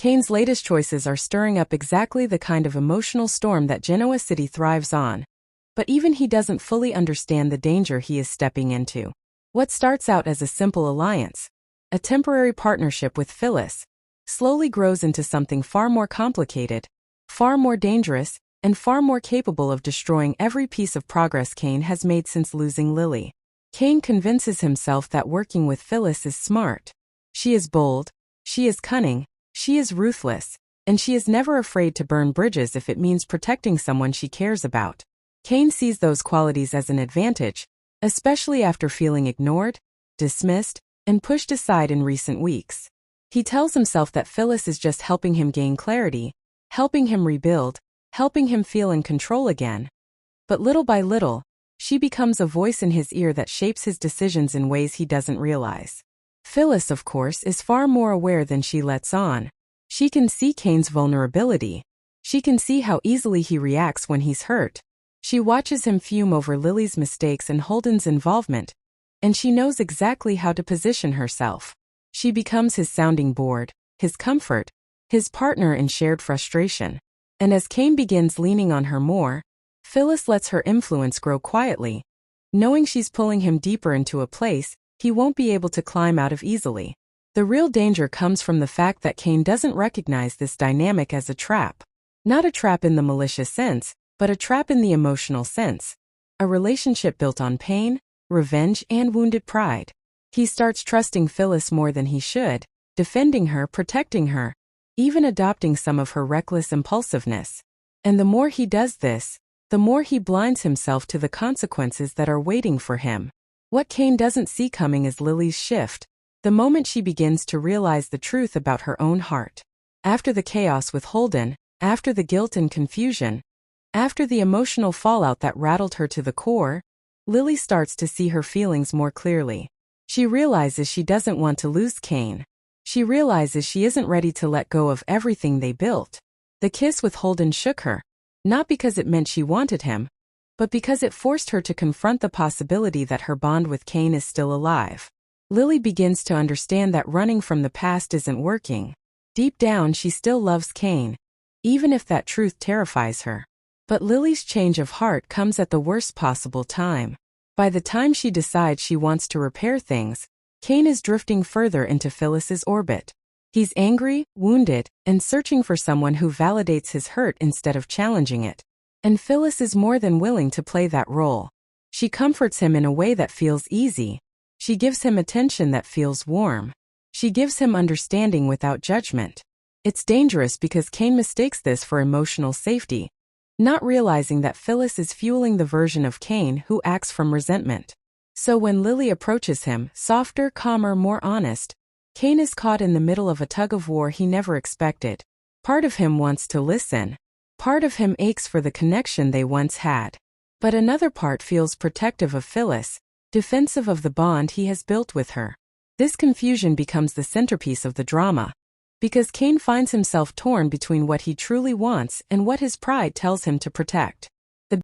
Kane's latest choices are stirring up exactly the kind of emotional storm that Genoa City thrives on. But even he doesn't fully understand the danger he is stepping into. What starts out as a simple alliance, a temporary partnership with Phyllis, slowly grows into something far more complicated, far more dangerous, and far more capable of destroying every piece of progress Kane has made since losing Lily. Kane convinces himself that working with Phyllis is smart. She is bold, she is cunning, she is ruthless, and she is never afraid to burn bridges if it means protecting someone she cares about. Kane sees those qualities as an advantage, especially after feeling ignored, dismissed, and pushed aside in recent weeks. He tells himself that Phyllis is just helping him gain clarity, helping him rebuild, helping him feel in control again. But little by little, she becomes a voice in his ear that shapes his decisions in ways he doesn't realize. Phyllis, of course, is far more aware than she lets on. She can see Kane's vulnerability. She can see how easily he reacts when he's hurt. She watches him fume over Lily's mistakes and Holden's involvement, and she knows exactly how to position herself. She becomes his sounding board, his comfort, his partner in shared frustration. And as Kane begins leaning on her more, Phyllis lets her influence grow quietly, knowing she's pulling him deeper into a place he won't be able to climb out of easily. The real danger comes from the fact that Kane doesn't recognize this dynamic as a trap. Not a trap in the malicious sense, but a trap in the emotional sense. A relationship built on pain, revenge, and wounded pride. He starts trusting Phyllis more than he should, defending her, protecting her, even adopting some of her reckless impulsiveness. And the more he does this, the more he blinds himself to the consequences that are waiting for him. What Kane doesn't see coming is Lily's shift, the moment she begins to realize the truth about her own heart. After the chaos with Holden, after the guilt and confusion, after the emotional fallout that rattled her to the core, Lily starts to see her feelings more clearly. She realizes she doesn't want to lose Kane. She realizes she isn't ready to let go of everything they built. The kiss with Holden shook her, not because it meant she wanted him, but because it forced her to confront the possibility that her bond with Kane is still alive. Lily begins to understand that running from the past isn't working. Deep down, she still loves Kane, even if that truth terrifies her. But Lily's change of heart comes at the worst possible time. By the time she decides she wants to repair things, Kane is drifting further into Phyllis's orbit. He's angry, wounded, and searching for someone who validates his hurt instead of challenging it. And Phyllis is more than willing to play that role. She comforts him in a way that feels easy. She gives him attention that feels warm. She gives him understanding without judgment. It's dangerous because Kane mistakes this for emotional safety, not realizing that Phyllis is fueling the version of Kane who acts from resentment. So when Lily approaches him, softer, calmer, more honest, Kane is caught in the middle of a tug-of-war he never expected. Part of him wants to listen. Part of him aches for the connection they once had. But another part feels protective of Phyllis, defensive of the bond he has built with her. This confusion becomes the centerpiece of the drama, because Kane finds himself torn between what he truly wants and what his pride tells him to protect.